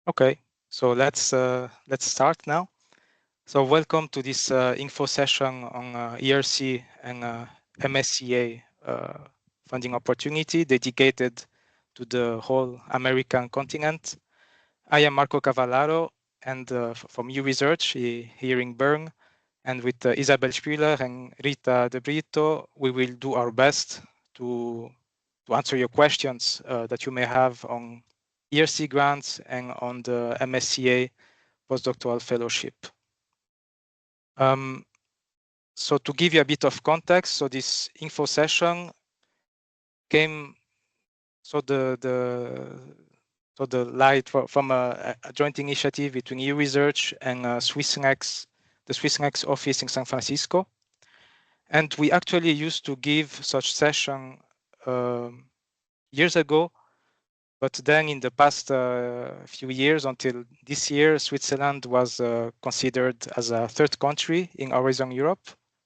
Okay, so let's start now. So welcome to this info session on ERC and MSCA funding opportunity dedicated to the whole American continent. I am Marco Cavallaro and from Euresearch here in Bern, and with Isabel Spüler and Rita De Brito, we will do our best to answer your questions that you may have on ERC grants and on the MSCA postdoctoral fellowship. So to give you a bit of context, so this info session came, so the light from a joint initiative between Euresearch and the SwissNex office in San Francisco. And we actually used to give such session years ago, but then in the past few years, until this year, Switzerland was considered as a third country in Horizon Europe,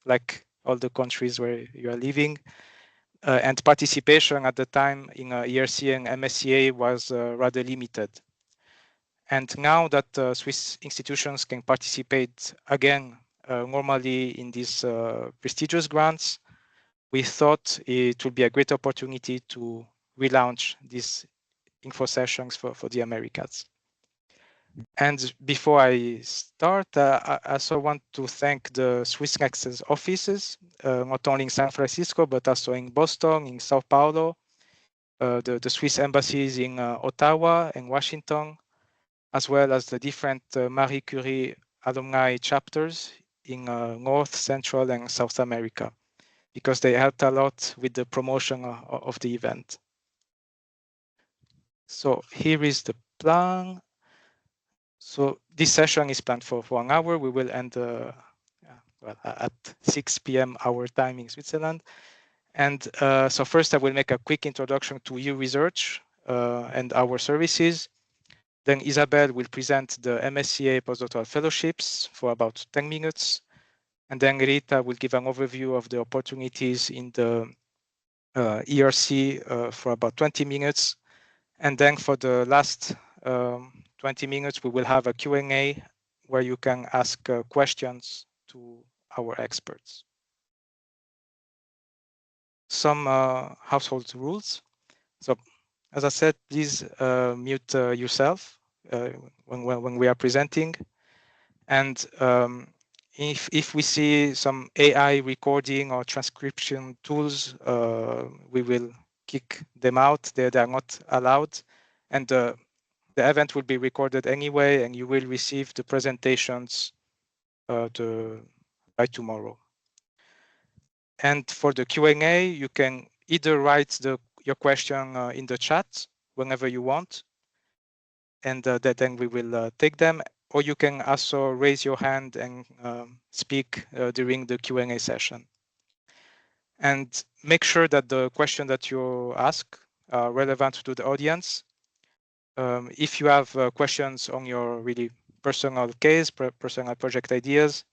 like all the countries where you are living. And participation at the time in ERC and MSCA was rather limited. And now that Swiss institutions can participate again normally in these prestigious grants, we thought it would be a great opportunity to relaunch these info sessions for the Americas. And before I start, I also want to thank the SwissNex's offices, not only in San Francisco, but also in Boston, in Sao Paulo, the Swiss embassies in Ottawa and Washington, as well as the different Marie Curie alumni chapters in North, Central, and South America, because they helped a lot with the promotion of the event. So here is the plan. So this session is planned for 1 hour. We will end well, at 6 p.m. our time in Switzerland. And so first I will make a quick introduction to Euresearch and our services. Then Isabel will present the MSCA postdoctoral fellowships for about 10 minutes. And then Rita will give an overview of the opportunities in the ERC for about 20 minutes. And then for the last 20 minutes, we will have a Q&A where you can ask questions to our experts. Some household rules. So as I said, please mute yourself when we are presenting. And if we see some AI recording or transcription tools, we will kick them out. They are not allowed. And the event will be recorded anyway, and you will receive the presentations by tomorrow. And for the Q&A, you can either write your question in the chat whenever you want, and then we will take them, or you can also raise your hand and speak during the Q&A session. And make sure that the question that you ask are relevant to the audience. If you have questions on your really personal case, personal project ideas,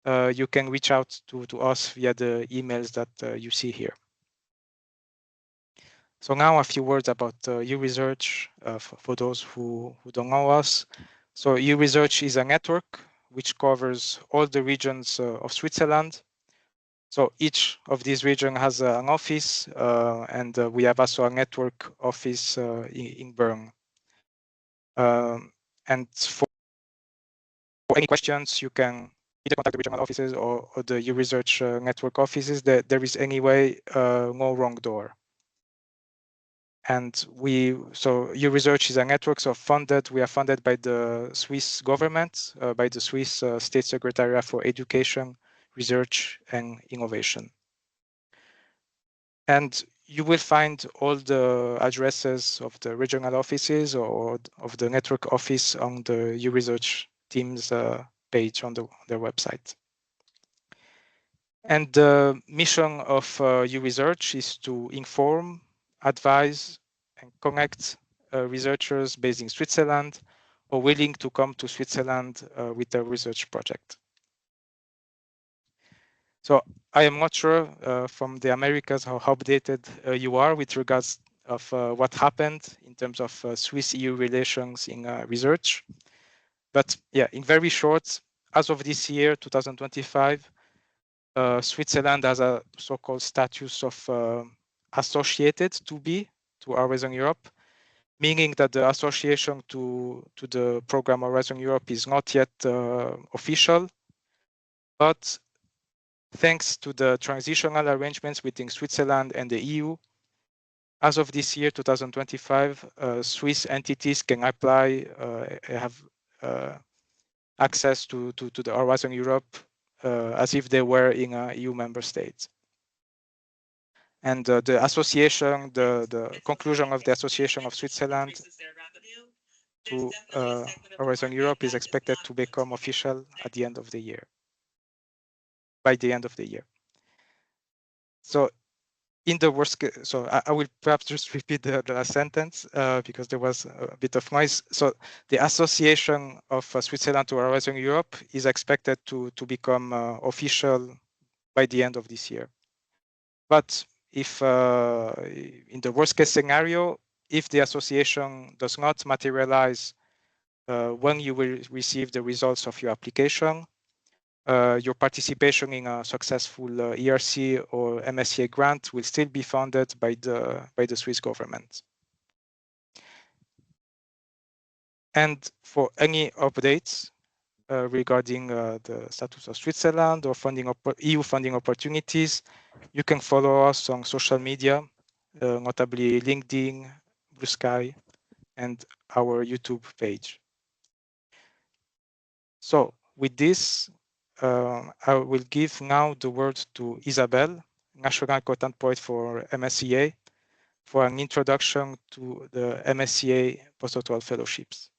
you can reach out to us via the emails that you see here. So now a few words about Euresearch for those who don't know us. So Euresearch is a network which covers all the regions of Switzerland. So each of these regions has an office, and we have also a network office in Bern. And for any questions, you can either contact the regional offices or the Euresearch network offices. There is anyway no wrong door. And so Euresearch is a network, so we are funded by the Swiss government, by the Swiss State Secretariat for Education, Research and Innovation. And you will find all the addresses of the regional offices or of the network office on the Euresearch team's page on their website. And the mission of Euresearch is to inform, advise, and connect researchers based in Switzerland or willing to come to Switzerland with a research project. So I am not sure from the Americas how updated you are with regards of what happened in in terms of Swiss-EU relations in research. But yeah, in very short, as of this year, 2025, Switzerland has a so-called status of associated to Horizon Europe, meaning that the association to the program Horizon Europe is not yet official, but thanks to the transitional arrangements between Switzerland and the EU, as of this year, 2025, Swiss entities can apply, have access to the Horizon Europe as if they were in a EU member state. And the association, the conclusion of the association of Switzerland to Horizon Europe is expected to become official at the end of the year, by the end of the year. So in the worst case, so I will perhaps just repeat the last sentence because there was a bit of noise. So the association of Switzerland to Horizon Europe is expected to become official by the end of this year. But if in the worst case scenario, if the association does not materialize when you will receive the results of your application, your participation in a successful ERC or MSCA grant will still be funded by the Swiss government. And for any updates regarding the status of Switzerland or EU funding opportunities, you can follow us on social media, notably LinkedIn, Blue Sky, and our YouTube page. So with this, I will give now the word to Isabelle, National Content Point for MSCA, for an introduction to the MSCA Postdoctoral Fellowships.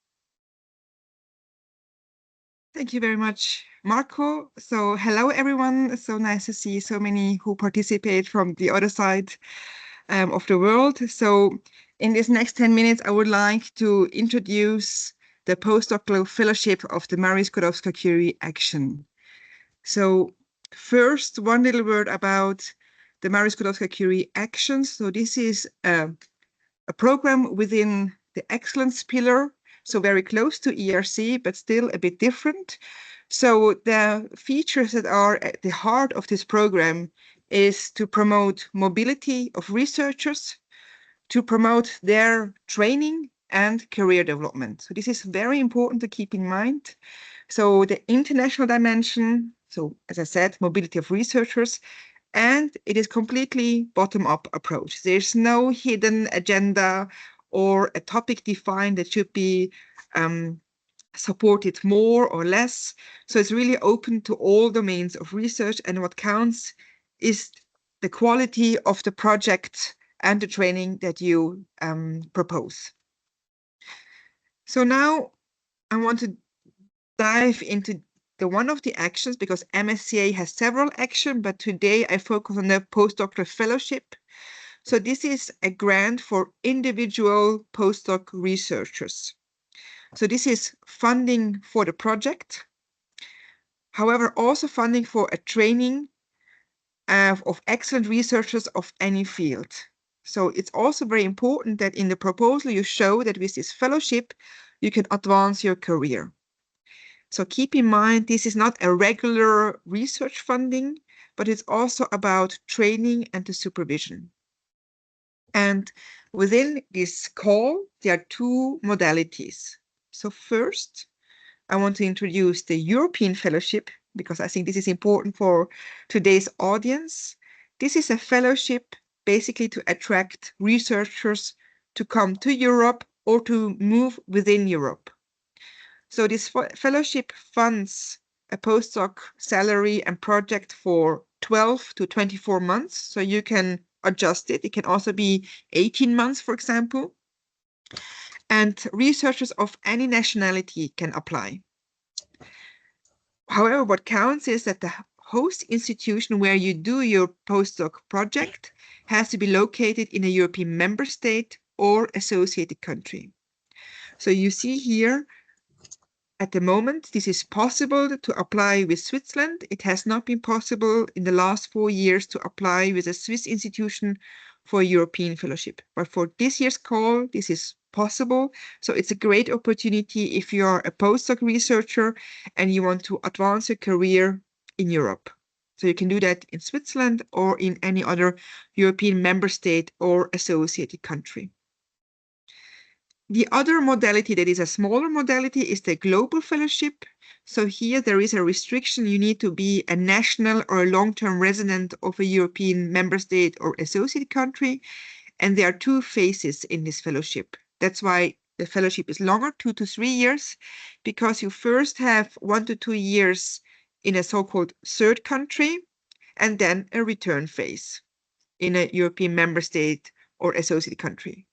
Thank you very much, Marco. So hello, everyone. So nice to see so many who participate from the other side of the world. So in this next 10 minutes, I would like to introduce the postdoctoral fellowship of the Marie Sklodowska-Curie Action. So first, one little word about the Marie Sklodowska-Curie Actions. So this is a program within the excellence pillar, so very close to ERC, but still a bit different. So the features that are at the heart of this program is to promote mobility of researchers, to promote their training and career development. So this is very important to keep in mind. So the international dimension, so as I said, mobility of researchers, and it is completely bottom-up approach. There's no hidden agenda or a topic defined that should be supported more or less. So it's really open to all domains of research, and what counts is the quality of the project and the training that you propose. So now I want to dive into one of the actions, because MSCA has several actions, but today I focus on the postdoctoral fellowship. So this is a grant for individual postdoc researchers. So this is funding for the project, however, also funding for a training of excellent researchers of any field. So it's also very important that in the proposal you show that with this fellowship, you can advance your career. So keep in mind, this is not a regular research funding, but it's also about training and the supervision. And within this call, there are two modalities. So first, I want to introduce the European Fellowship, because I think this is important for today's audience. This is a fellowship basically to attract researchers to come to Europe or to move within Europe. So this fellowship funds a postdoc salary and project for 12 to 24 months. So you can adjust it. It can also be 18 months, for example. And researchers of any nationality can apply. However, what counts is that the host institution where you do your postdoc project has to be located in a European member state or associated country. So you see here, at the moment, this is possible to apply with Switzerland. It has not been possible in the last 4 years to apply with a Swiss institution for a European fellowship. But for this year's call, this is possible. So it's a great opportunity if you're a postdoc researcher and you want to advance your career in Europe. So you can do that in Switzerland or in any other European member state or associated country. The other modality that is a smaller modality is the global fellowship. So here there is a restriction. You need to be a national or a long-term resident of a European member state or associated country. And there are two phases in this fellowship. That's why the fellowship is longer, 2 to 3 years, because you first have 1 to 2 years in a so-called third country, and then a return phase in a European member state or associated country.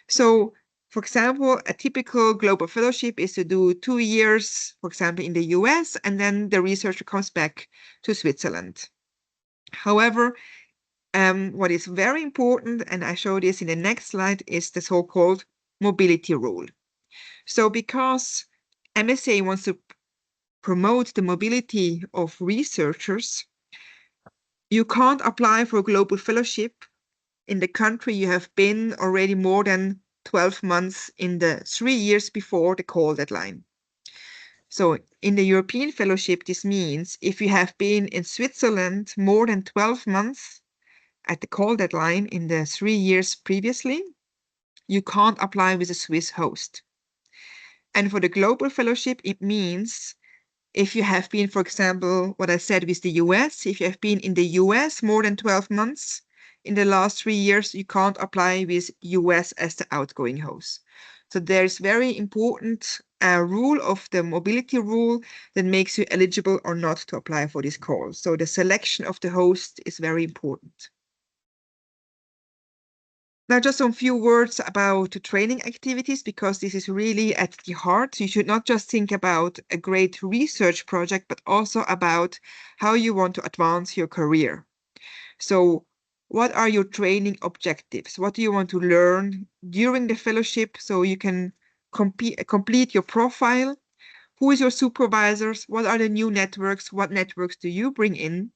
So, for example, a typical global fellowship is to do 2 years, for example, in the US, and then the researcher comes back to Switzerland. However, what is very important, and I show this in the next slide, is the so-called mobility rule. So because MSCA wants to promote the mobility of researchers, you can't apply for a global fellowship in the country you have been already more than 12 months in the 3 years before the call deadline. So in the European fellowship, this means if you have been in Switzerland more than 12 months at the call deadline in the 3 years previously, you can't apply with a Swiss host. And for the global fellowship, it means if you have been, for example, what I said with the US, if you have been in the US more than 12 months in the last 3 years, you can't apply with US as the outgoing host. So there's very important rule of the mobility rule that makes you eligible or not to apply for this call. So the selection of the host is very important. Now, just some few words about the training activities, because this is really at the heart. You should not just think about a great research project, but also about how you want to advance your career. So what are your training objectives? What do you want to learn during the fellowship so you can complete your profile? Who is your supervisors? What are the new networks? What networks do you bring in?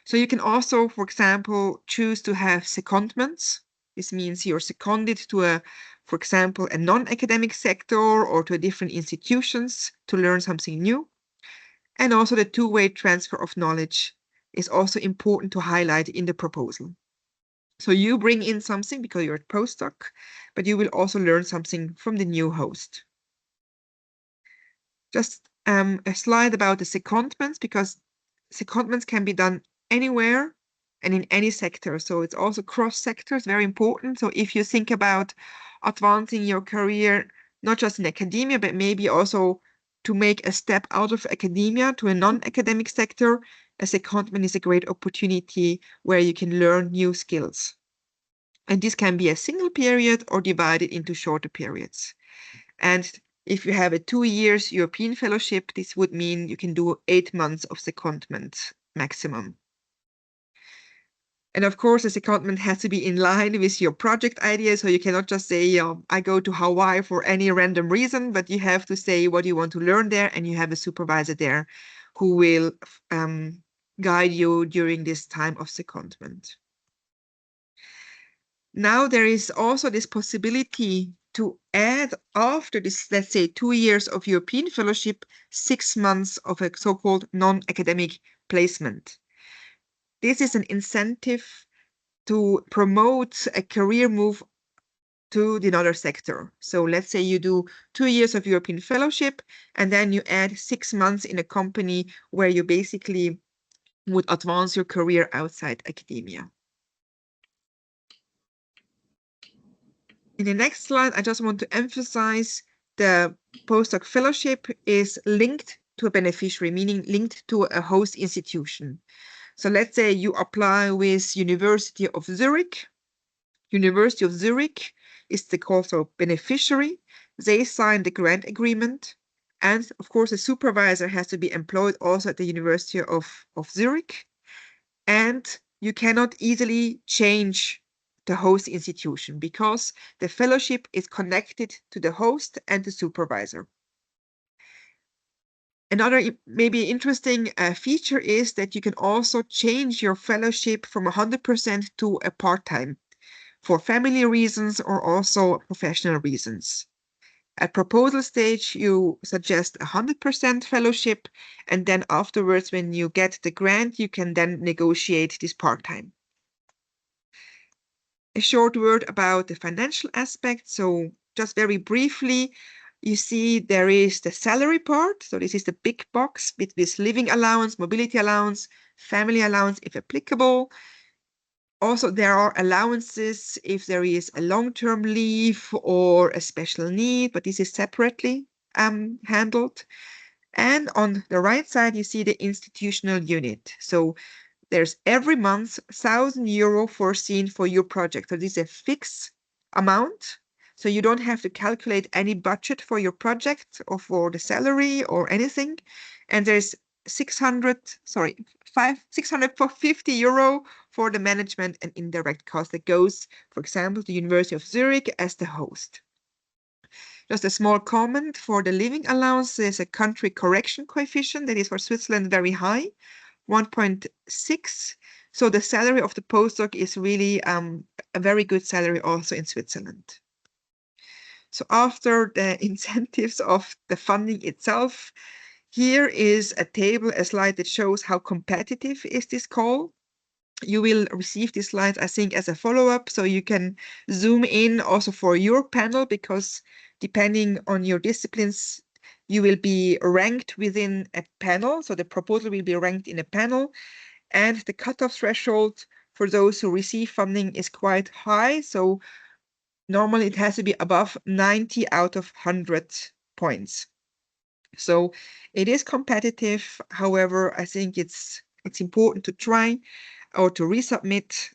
So you can also, for example, choose to have secondments. This means you're seconded to for example, a non-academic sector or to different institutions to learn something new. And also the two-way transfer of knowledge is also important to highlight in the proposal. So you bring in something because you're a postdoc, but you will also learn something from the new host. Just a slide about the secondments, because secondments can be done anywhere and in any sector. So it's also cross sectors, very important. So if you think about advancing your career, not just in academia, but maybe also to make a step out of academia to a non-academic sector, a secondment is a great opportunity where you can learn new skills. And this can be a single period or divided into shorter periods. And if you have a 2 years European fellowship, this would mean you can do 8 months of secondment maximum. And of course, the secondment has to be in line with your project idea. So you cannot just say, I go to Hawaii for any random reason, but you have to say what you want to learn there, and you have a supervisor there who will guide you during this time of secondment. Now there is also this possibility to add after this, let's say, 2 years of European fellowship, 6 months of a so-called non-academic placement. This is an incentive to promote a career move to another sector. So let's say you do 2 years of European fellowship, and then you add 6 months in a company where you basically would advance your career outside academia. In the next slide, I just want to emphasize the postdoc fellowship is linked to a beneficiary, meaning linked to a host institution. So let's say you apply with University of Zurich. University of Zurich is the also beneficiary. They sign the grant agreement. And of course, the supervisor has to be employed also at the University of Zurich. And you cannot easily change the host institution because the fellowship is connected to the host and the supervisor. Another maybe interesting feature is that you can also change your fellowship from 100% to a part-time, for family reasons or also professional reasons. At proposal stage, you suggest 100% fellowship, and then afterwards, when you get the grant, you can then negotiate this part-time. A short word about the financial aspect. So just very briefly, you see there is the salary part. So this is the big box with this living allowance, mobility allowance, family allowance, if applicable. Also, there are allowances if there is a long-term leave or a special need, but this is separately handled. And on the right side, you see the institutional unit. So there's every month €1,000 foreseen for your project. So this is a fixed amount. So you don't have to calculate any budget for your project or for the salary or anything. And there's €650 for the management and indirect cost that goes, for example, to the University of Zurich as the host. Just a small comment for the living allowance, there's a country correction coefficient that is for Switzerland very high, 1.6. So the salary of the postdoc is really a very good salary also in Switzerland. So after the incentives of the funding itself, here is a table, a slide that shows how competitive is this call. You will receive these slides, I think, as a follow-up, so you can zoom in also for your panel, because depending on your disciplines, you will be ranked within a panel. So the proposal will be ranked in a panel, and the cutoff threshold for those who receive funding is quite high. So normally it has to be above 90 out of 100 points. So it is competitive. However, I think it's important to try or to resubmit.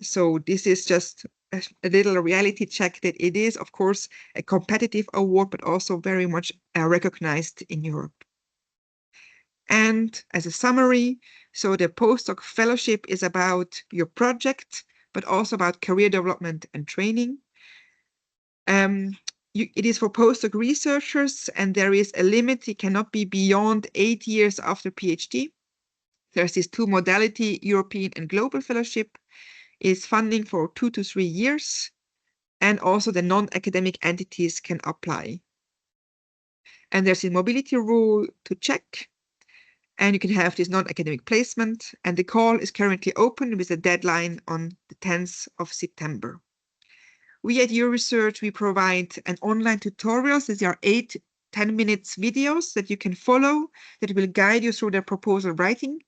So this is just a little reality check that it is, of course, a competitive award, but also very much recognized in Europe. And as a summary, so the postdoc fellowship is about your project, but also about career development and training. It is for postdoc researchers, and there is a limit. It cannot be beyond 8 years after PhD. There's this two modality, European and global fellowship, is funding for 2 to 3 years, and also the non-academic entities can apply. And there's a mobility rule to check, and you can have this non-academic placement, and the call is currently open with a deadline on the 10th of September. We at Euresearch, we provide an online tutorials. These are 8-10 minutes videos that you can follow that will guide you through the proposal writing.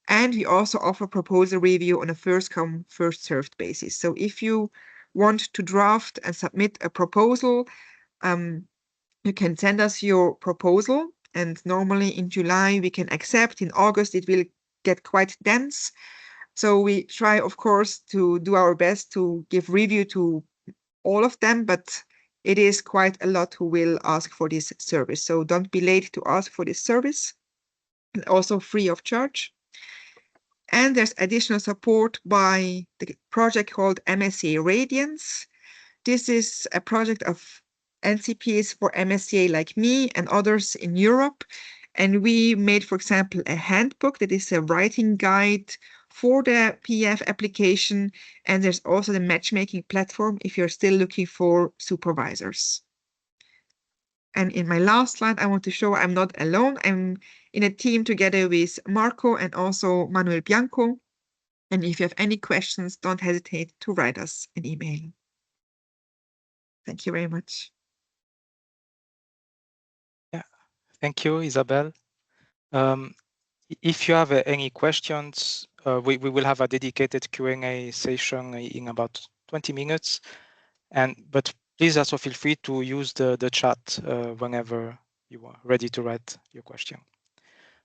And we also offer proposal review on a first come, first served basis. So if you want to draft and submit a proposal, you can send us your proposal. And normally in July we can accept. In August it will get quite dense. So we try, of course, to do our best to give review to all of them, but it is quite a lot who will ask for this service. So don't be late to ask for this service, and also free of charge. And there's additional support by the project called MSCA Radiance. This is a project of NCPs for MSCA like me and others in Europe. And we made, for example, a handbook that is a writing guide for the PF application. And there's also the matchmaking platform if you're still looking for supervisors. And in my last slide, I want to show I'm not alone. I'm in a team together with Marco and also Manuel Bianco. And if you have any questions, don't hesitate to write us an email. Thank you very much. Yeah, thank you, Isabel. If you have any questions, we will have a dedicated Q&A session in about 20 minutes. But please also feel free to use the chat whenever you are ready to write your question.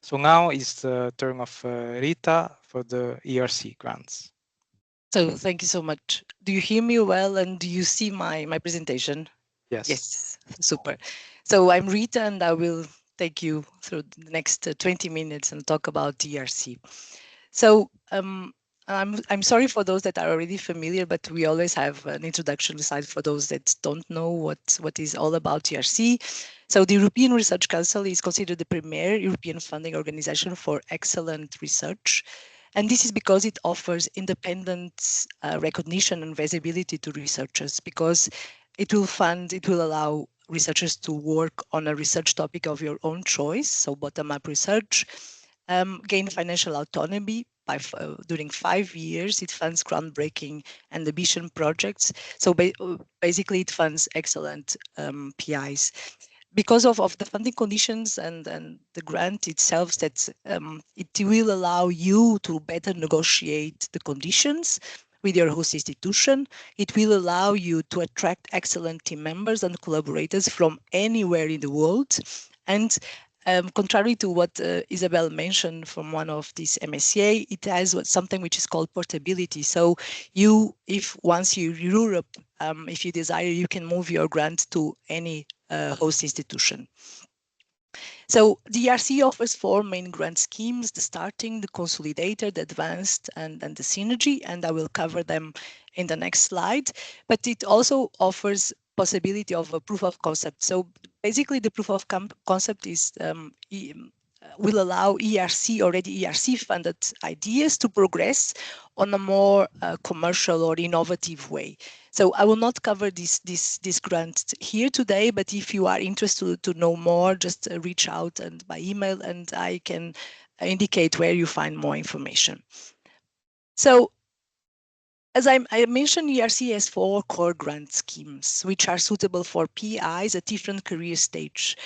So now is the turn of Rita for the ERC grants. So thank you so much. Do you hear me well, and do you see my presentation? Yes. Yes, super. So I'm Rita, and I will take you through the next 20 minutes and talk about ERC. So I'm sorry for those that are already familiar, but we always have an introduction slide for those that don't know what is all about ERC. So the European Research Council is considered the premier European funding organization for excellent research. And this is because it offers independent recognition and visibility to researchers, because it will allow researchers to work on a research topic of your own choice, so bottom-up research, gain financial autonomy during 5 years. It funds groundbreaking and ambition projects. So basically, it funds excellent PIs. Because of the funding conditions and the grant itself, that it will allow you to better negotiate the conditions with your host institution. It will allow you to attract excellent team members and collaborators from anywhere in the world. And contrary to what Isabel mentioned from one of these MSCA, it has something which is called portability. So if once you're Europe, if you desire, you can move your grant to any host institution. So the ERC offers 4 main grant schemes: the starting, the consolidator, the advanced, and the synergy, and I will cover them in the next slide. But it also offers possibility of a proof of concept. So basically, the proof of concept is will allow already ERC funded ideas to progress on a more commercial or innovative way. So I will not cover this grant here today, but if you are interested to know more, just reach out and by email, and I can indicate where you find more information. So as I mentioned, ERC has 4 core grant schemes, which are suitable for PIs at different career stage.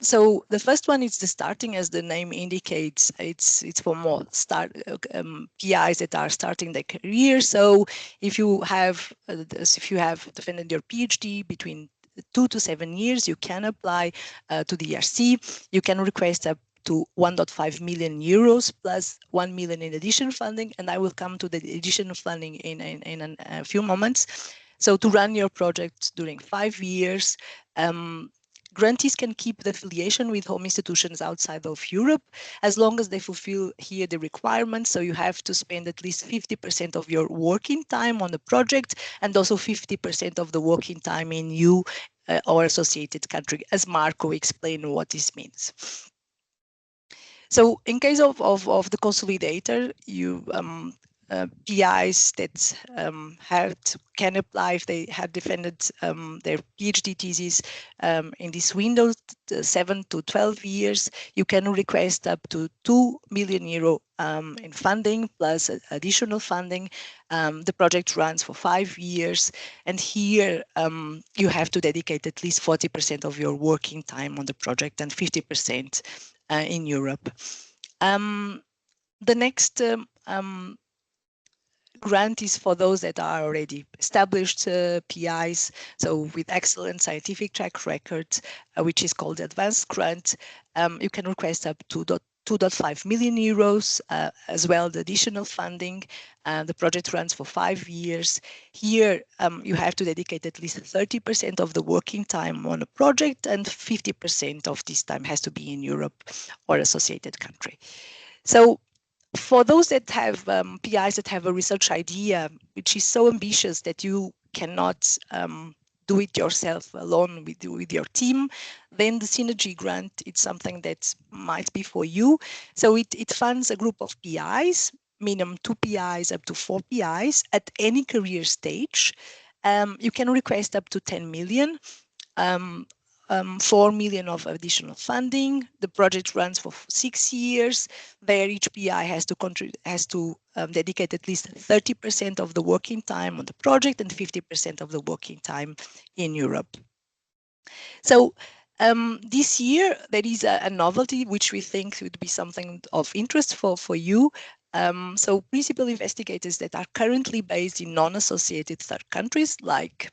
So the first one is the starting, as the name indicates. It's for more PIs that are starting their career. So if you have defended your PhD between 2 to 7 years, you can apply to the ERC. You can request up to 1.5 million euros plus 1 million in additional funding, and I will come to the additional funding in a few moments. So to run your project during 5 years, grantees can keep the affiliation with home institutions outside of Europe as long as they fulfill here the requirements. So you have to spend at least 50% of your working time on the project, and also 50% of the working time in EU or associated country, as Marco explained what this means. So in case of the consolidator, you PIs that can apply if they have defended their PhD thesis in this window, 7 to 12 years. You can request up to 2 million euro in funding plus additional funding. The project runs for 5 years, and here you have to dedicate at least 40% of your working time on the project and 50% in Europe. The next grant is for those that are already established PIs, so with excellent scientific track record, which is called advanced grant. You can request up to 2.5 million euros, as well the additional funding. The project runs for 5 years. Here, you have to dedicate at least 30% of the working time on a project, and 50% of this time has to be in Europe or associated country. So for those that have PIs that have a research idea, which is so ambitious that you cannot do it yourself alone with your team, then the Synergy grant, it's something that might be for you. So it funds a group of PIs, minimum 2 PIs up to 4 PIs at any career stage. You can request up to 10 million. 4 million of additional funding. The project runs for 6 years. There, each PI has to dedicate at least 30% of the working time on the project and 50% of the working time in Europe. So this year, there is a novelty which we think would be something of interest for you. So principal investigators that are currently based in non-associated third countries like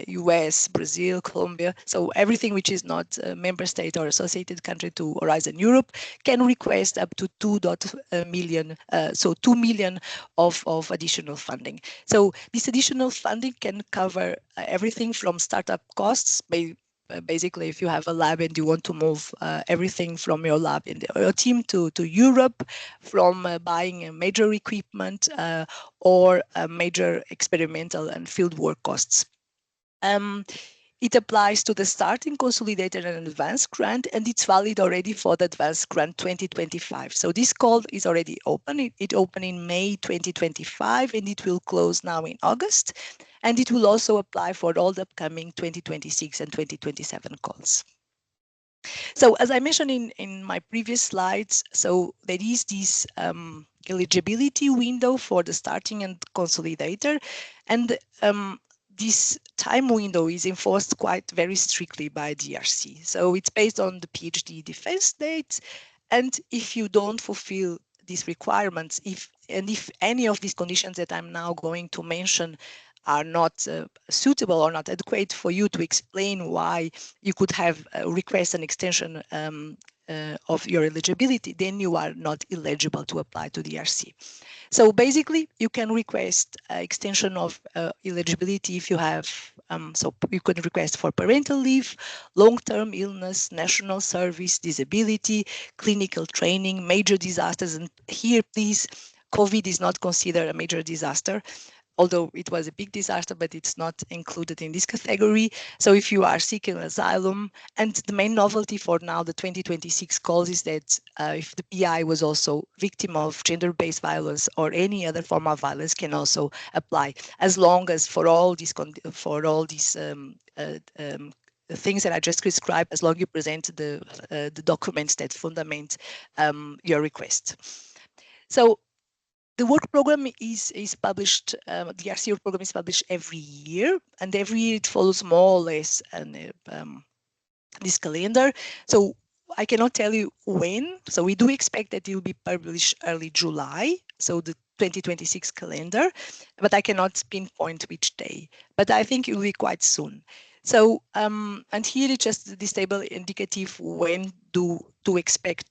US, Brazil, Colombia, so everything which is not a member state or associated country to Horizon Europe can request up to 2 million of additional funding. So this additional funding can cover everything from startup costs. Basically, if you have a lab and you want to move everything from your lab and your team to Europe, from buying major equipment or major experimental and fieldwork costs. It applies to the starting, consolidated, and advanced grant, and it's valid already for the advanced grant 2025. So this call is already open. It opened in May 2025, and it will close now in August. And it will also apply for all the upcoming 2026 and 2027 calls. So as I mentioned in my previous slides, so there is this eligibility window for the starting and consolidator, and this time window is enforced quite very strictly by the ERC. So it's based on the PhD defense date, and if you don't fulfill these requirements, if any of these conditions that I'm now going to mention are not suitable or not adequate for you to explain why you could have request an extension of your eligibility, then you are not eligible to apply to the ERC. So basically, you can request extension of eligibility if you have, so you could request for parental leave, long-term illness, national service, disability, clinical training, major disasters. And here, please, COVID is not considered a major disaster, although it was a big disaster, but it's not included in this category. So if you are seeking asylum, and the main novelty for now, the 2026 calls, is that if the PI was also victim of gender-based violence or any other form of violence, can also apply, as long as for all these things that I just described, as long as you present the documents that fundament your request. So the work program is published, the ERC work program is published every year, and every year it follows more or less this calendar. So I cannot tell you when. So we do expect that it will be published early July, so the 2026 calendar, but I cannot pinpoint which day. But I think it will be quite soon. So, and here it's just this table indicative when to expect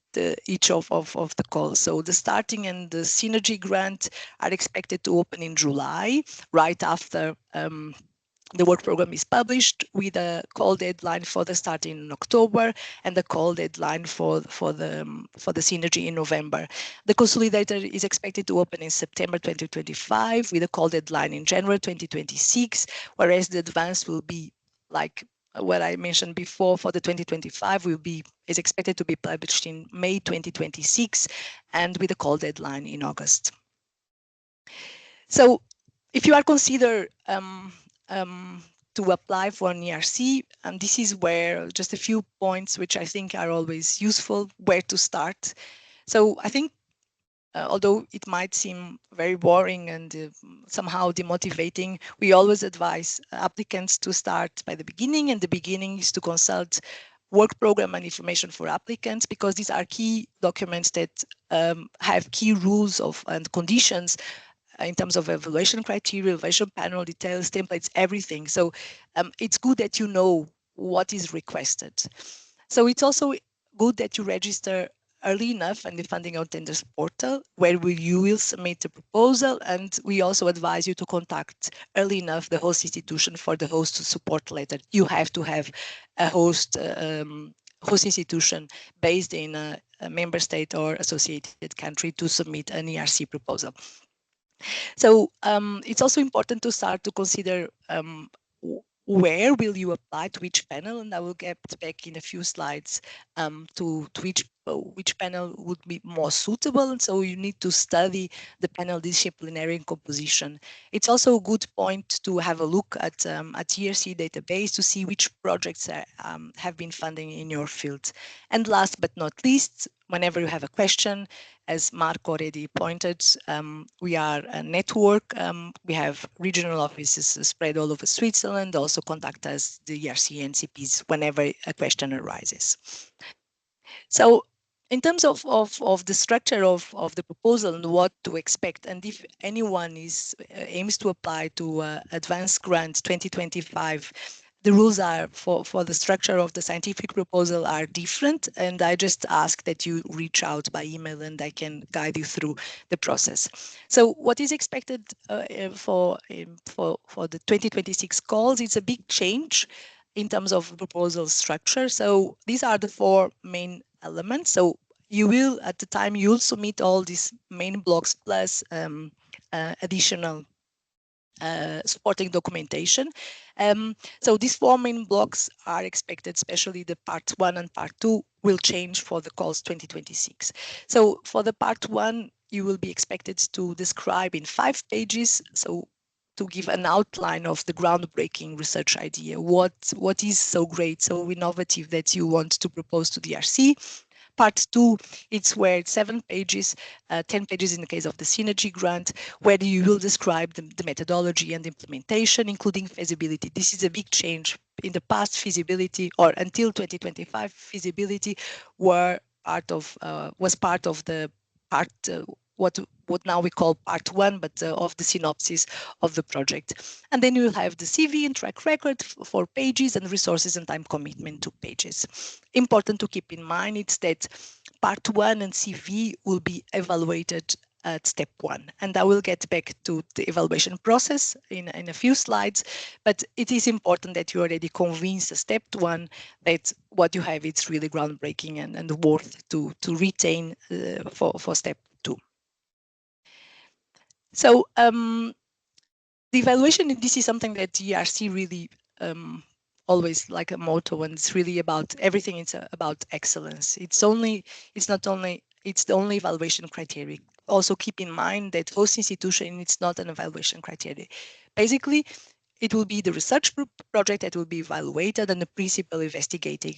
each of the calls. So the starting and the synergy grant are expected to open in July, right after the work program is published, with a call deadline for the start in October and the call deadline for the synergy in November. The consolidator is expected to open in September 2025 with a call deadline in January 2026, whereas the advanced will be like what I mentioned before for the 2025 is expected to be published in May 2026 and with a call deadline in August. So if you are considered to apply for an ERC, and this is where just a few points which I think are always useful, where to start. So I think although it might seem very boring and somehow demotivating, we always advise applicants to start by the beginning, and the beginning is to consult work program and information for applicants, because these are key documents that have key rules and conditions in terms of evaluation criteria, evaluation panel details, templates, everything. So it's good that you know what is requested. So it's also good that you register early enough in the funding out tenders portal, where you will submit a proposal, and we also advise you to contact early enough the host institution for the host support letter. You have to have a host institution based in a member state or associated country to submit an ERC proposal. So it's also important to start to consider where will you apply to which panel, and I will get back in a few slides to which panel would be more suitable. And so you need to study the panel disciplinary composition. It's also a good point to have a look at ERC database to see which projects have been funding in your field. And last but not least, whenever you have a question, as Mark already pointed, we are a network. We have regional offices spread all over Switzerland. Also contact us, the ERC NCPs, whenever a question arises. So in terms of the structure of the proposal and what to expect, and if anyone aims to apply to Advanced Grant 2025, the rules are for the structure of the scientific proposal are different, and I just ask that you reach out by email and I can guide you through the process. So what is expected for the 2026 calls? It's a big change in terms of proposal structure. So these are the four main elements. So you will, at the time, you'll submit all these main blocks plus additional supporting documentation. So these 4 main blocks are expected, especially the part 1 and part 2 will change for the calls 2026. So for the part 1, you will be expected to describe in 5 pages, so to give an outline of the groundbreaking research idea. What is so great, so innovative that you want to propose to the ERC? Part 2, it's where it's 7 pages, 10 pages in the case of the Synergy grant, where you will describe the methodology and implementation, including feasibility. This is a big change. In the past, feasibility, or until 2025, feasibility was part of the part what now we call part 1, but of the synopsis of the project. And then you will have the CV and track record 4 pages, and resources and time commitment 2 pages. Important to keep in mind is that part 1 and CV will be evaluated at step 1, and I will get back to the evaluation process in a few slides, but it is important that you already convinced step 1 that what you have is really groundbreaking and worth to retain for step 2. So the evaluation, this is something that ERC really always like a motto, and it's really about everything. It's about excellence. It's the only evaluation criteria. Also keep in mind that host institution, it's not an evaluation criteria. Basically, it will be the research project that will be evaluated and the principal investigator.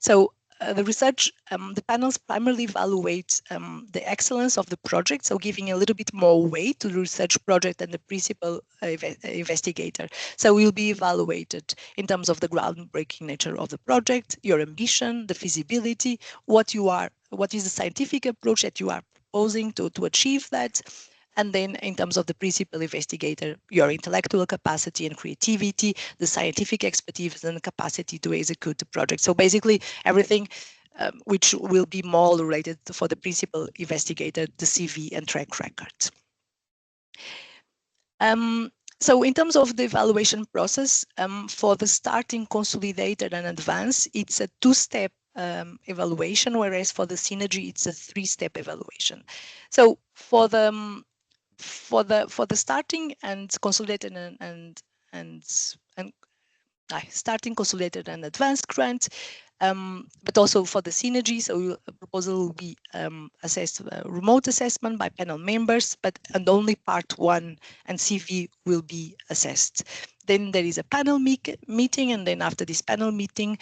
So the research, the panels primarily evaluate the excellence of the project, so giving a little bit more weight to the research project and the principal investigator. So we'll be evaluated in terms of the groundbreaking nature of the project, your ambition, the feasibility, what is the scientific approach that you are proposing to achieve that. And then in terms of the principal investigator, your intellectual capacity and creativity, the scientific expertise and the capacity to execute the project. So basically everything which will be more related for the principal investigator, the CV and track record. So in terms of the evaluation process, for the starting, consolidated and advanced, it's a 2-step evaluation, whereas for the Synergy, it's a 3-step evaluation. So for the starting and consolidated and starting, consolidated and advanced grant, but also for the Synergy, so a proposal will be assessed remote assessment by panel members, and only part 1 and CV will be assessed. Then there is a panel meeting, and then after this panel meeting,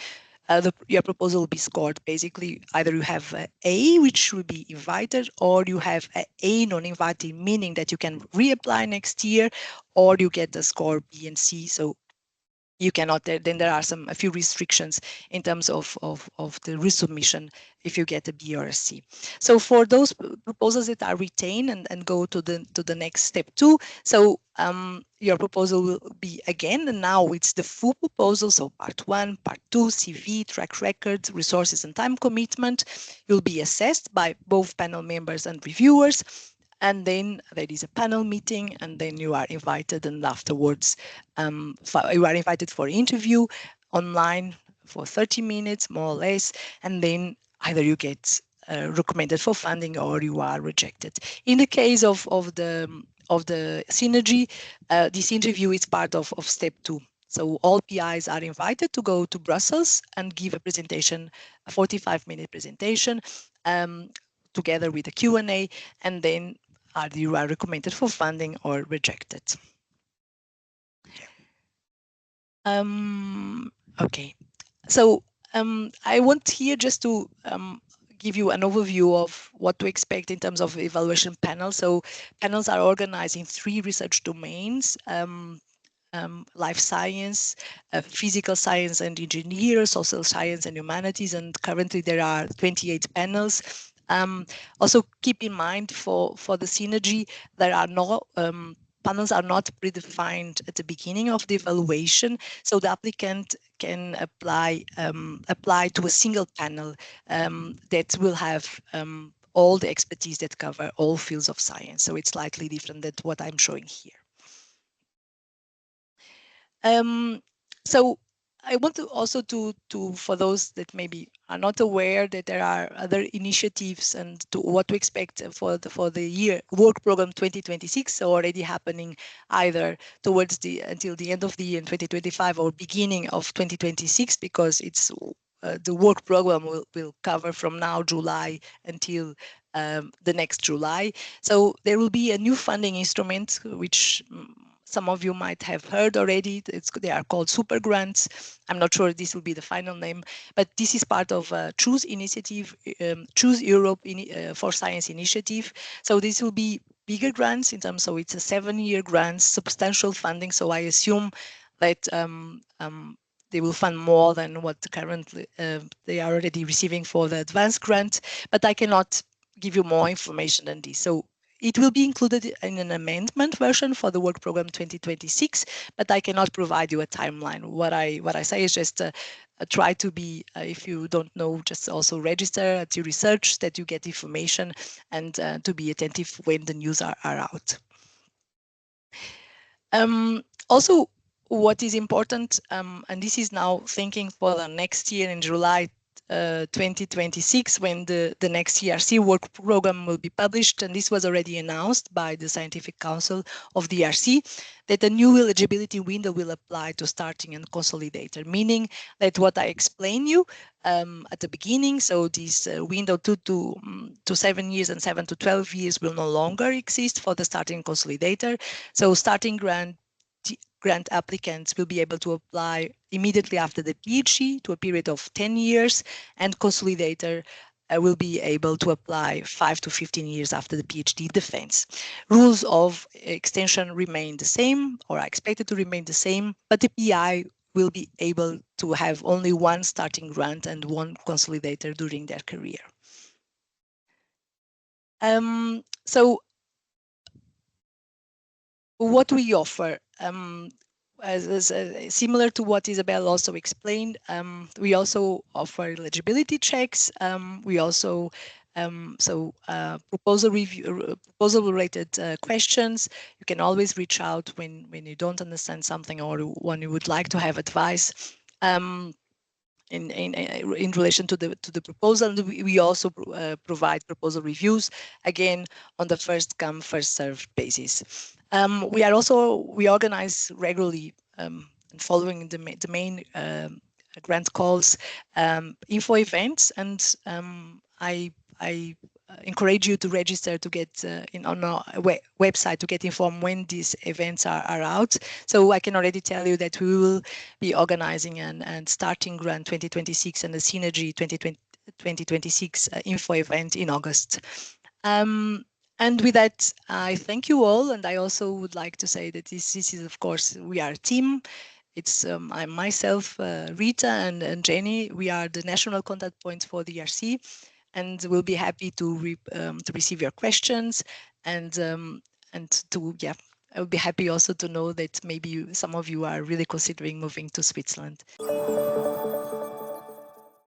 your proposal will be scored. Basically, either you have A, which will be invited, or you have A non-invited, meaning that you can reapply next year, or you get the score B and C. So you cannot, then there are a few restrictions in terms of the resubmission if you get a B or a C. So for those proposals that are retained and go to the next step 2, so your proposal will be again, and now it's the full proposal, so part 1, part 2, CV, track record, resources and time commitment, will be assessed by both panel members and reviewers. And then there is a panel meeting, and then you are invited, and afterwards you are invited for interview online for 30 minutes, more or less, and then either you get recommended for funding or you are rejected. In the case of the Synergy, this interview is part of step 2. So all PIs are invited to go to Brussels and give a presentation, a 45-minute presentation, together with a Q&A, and then you are recommended for funding or rejected. Okay, so I want here just to give you an overview of what to expect in terms of evaluation panels. So panels are organized in 3 research domains: life science, physical science and engineering, social science and humanities, and currently there are 28 panels. Also keep in mind for the Synergy, there are no panels are not predefined at the beginning of the evaluation, so the applicant can apply to a single panel that will have all the expertise that cover all fields of science. So it's slightly different than what I'm showing here. So I want to also for those that maybe are not aware that there are other initiatives and to what to expect for the year work program 2026, so already happening either towards until the end of the year in 2025 or beginning of 2026, because it's the work program will cover from now July until the next July. So there will be a new funding instrument which some of you might have heard already. They are called super grants. I'm not sure this will be the final name, but this is part of Choose initiative, Choose Europe for Science initiative. So this will be bigger grants in terms, so it's a 7-year grant, substantial funding. So I assume that they will fund more than what currently they are already receiving for the advanced grant, but I cannot give you more information than this. So it will be included in an amendment version for the work program 2026, but I cannot provide you a timeline. What I say is just try to be, if you don't know, just also register at Euresearch that you get information, and to be attentive when the news are out. Also, what is important, and this is now thinking for the next year in July 2026, when the next ERC work program will be published, and this was already announced by the Scientific Council of the ERC, that a new eligibility window will apply to starting and consolidator, meaning that what I explained you at the beginning, so this window 2 to 7 years and 7 to 12 years will no longer exist for the starting consolidator. So starting grant applicants will be able to apply immediately after the PhD to a period of 10 years, and consolidator will be able to apply 5 to 15 years after the PhD defense. Rules of extension remain the same, or are expected to remain the same, but the PI will be able to have only one starting grant and one consolidator during their career. So what we offer, similar to what Isabel also explained, we also offer eligibility checks. We also proposal review, proposal-related questions. You can always reach out when you don't understand something or when you would like to have advice. In relation to the proposal, we also provide proposal reviews, again on the first come first served basis. We organize regularly, following the main grant calls, info events, and I encourage you to register to get on our website to get informed when these events are out. So I can already tell you that we will be organizing and starting grant 2026 and the Synergy 2026 info event in August. And with that, I thank you all, and I also would like to say that this is, of course, we are a team. It's I'm myself, Rita, and Jenny. We are the national contact points for the ERC, and we'll be happy to receive your questions, and I would be happy also to know that maybe some of you are really considering moving to Switzerland.